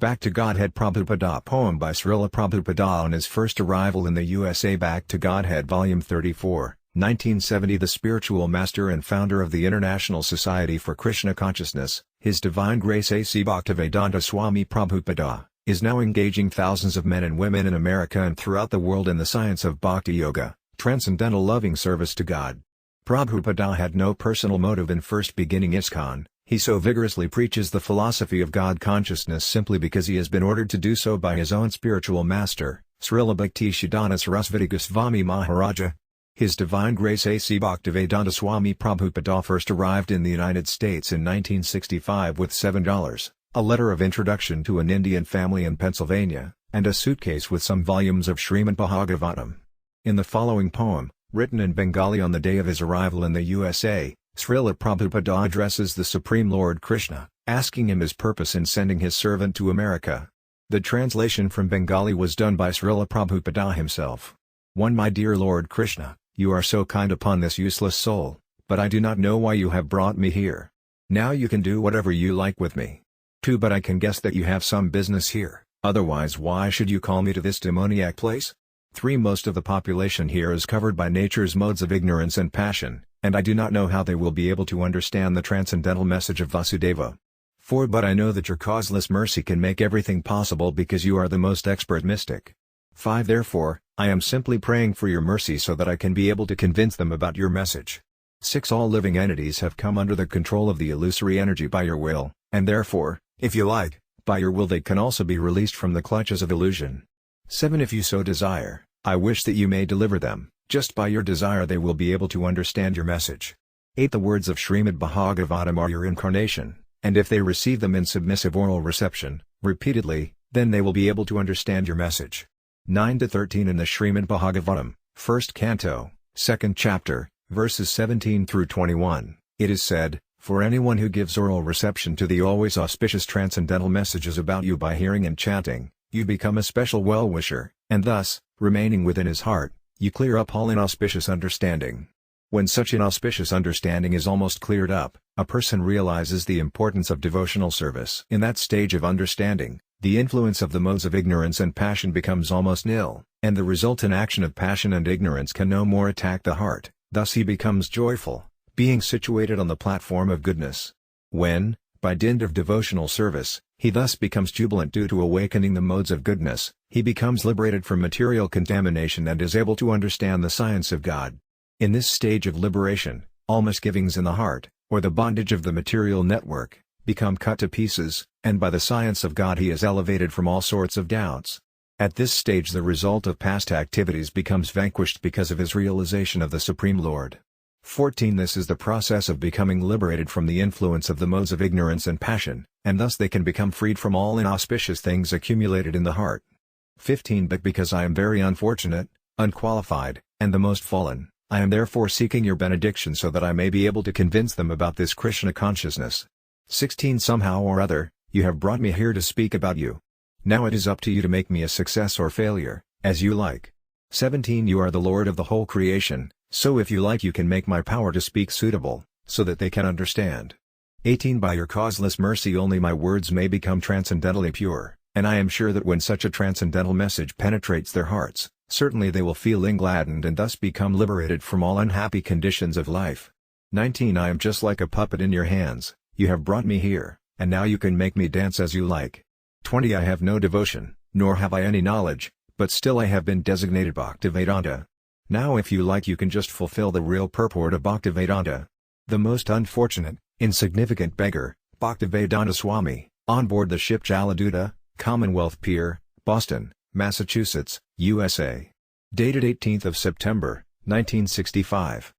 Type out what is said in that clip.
Back to Godhead Prabhupada poem by Srila Prabhupada on his first arrival in the USA. Back to Godhead Volume 34, 1970. The spiritual master and founder of the International Society for Krishna Consciousness, His Divine Grace A.C. Bhaktivedanta Swami Prabhupada, is now engaging thousands of men and women in America and throughout the world in the science of Bhakti Yoga, transcendental loving service to God. Prabhupada had no personal motive in first beginning ISKCON. He so vigorously preaches the philosophy of God consciousness simply because he has been ordered to do so by his own spiritual master, Srila Bhaktisiddhanta Sarasvati Goswami Maharaja. His Divine Grace A.C. Bhaktivedanta Swami Prabhupada first arrived in the United States in 1965 with $7, a letter of introduction to an Indian family in Pennsylvania, and a suitcase with some volumes of Srimad Bhagavatam. In the following poem, written in Bengali on the day of his arrival in the USA, Srila Prabhupada addresses the Supreme Lord Krishna, asking him his purpose in sending his servant to America. The translation from Bengali was done by Srila Prabhupada himself. 1. My dear Lord Krishna, you are so kind upon this useless soul, but I do not know why you have brought me here. Now you can do whatever you like with me. 2. But I can guess that you have some business here, otherwise why should you call me to this demoniac place? 3. Most of the population here is covered by nature's modes of ignorance and passion, and I do not know how they will be able to understand the transcendental message of Vasudeva. 4. But I know that your causeless mercy can make everything possible because you are the most expert mystic. 5. Therefore, I am simply praying for your mercy so that I can be able to convince them about your message. 6. All living entities have come under the control of the illusory energy by your will, and therefore, if you like, by your will they can also be released from the clutches of illusion. 7. If you so desire, I wish that you may deliver them. Just by your desire they will be able to understand your message. 8. The words of Srimad Bhagavatam are your incarnation, and if they receive them in submissive oral reception, repeatedly, then they will be able to understand your message. 9 to 13 In the Srimad Bhagavatam, 1st Canto, 2nd Chapter, verses 17 through 21, it is said, for anyone who gives oral reception to the always auspicious transcendental messages about you by hearing and chanting, you become a special well-wisher, and thus, remaining within his heart, you clear up all inauspicious understanding. When such inauspicious understanding is almost cleared up, a person realizes the importance of devotional service. In that stage of understanding, the influence of the modes of ignorance and passion becomes almost nil, and the resultant action of passion and ignorance can no more attack the heart, thus he becomes joyful, being situated on the platform of goodness. When, by dint of devotional service, he thus becomes jubilant due to awakening the modes of goodness, he becomes liberated from material contamination and is able to understand the science of God. In this stage of liberation, all misgivings in the heart, or the bondage of the material network, become cut to pieces, and by the science of God he is elevated from all sorts of doubts. At this stage the result of past activities becomes vanquished because of his realization of the Supreme Lord. 14 This is the process of becoming liberated from the influence of the modes of ignorance and passion, and thus they can become freed from all inauspicious things accumulated in the heart. 15 But because I am very unfortunate, unqualified, and the most fallen, I am therefore seeking your benediction so that I may be able to convince them about this Krishna consciousness. 16 Somehow or other, you have brought me here to speak about you. Now it is up to you to make me a success or failure, as you like. 17 You are the Lord of the whole creation, so if you like you can make my power to speak suitable, so that they can understand. 18 By your causeless mercy only my words may become transcendentally pure, and I am sure that when such a transcendental message penetrates their hearts, certainly they will feel gladdened and thus become liberated from all unhappy conditions of life. 19 I am just like a puppet in your hands, you have brought me here, and now you can make me dance as you like. 20 I have no devotion, nor have I any knowledge, but still I have been designated Bhaktivedanta. Now if you like you can just fulfill the real purport of Bhaktivedanta. The most unfortunate, insignificant beggar, Bhaktivedanta Swami, on board the ship Jaladuta, Commonwealth Pier, Boston, Massachusetts, USA. Dated 18th of September, 1965.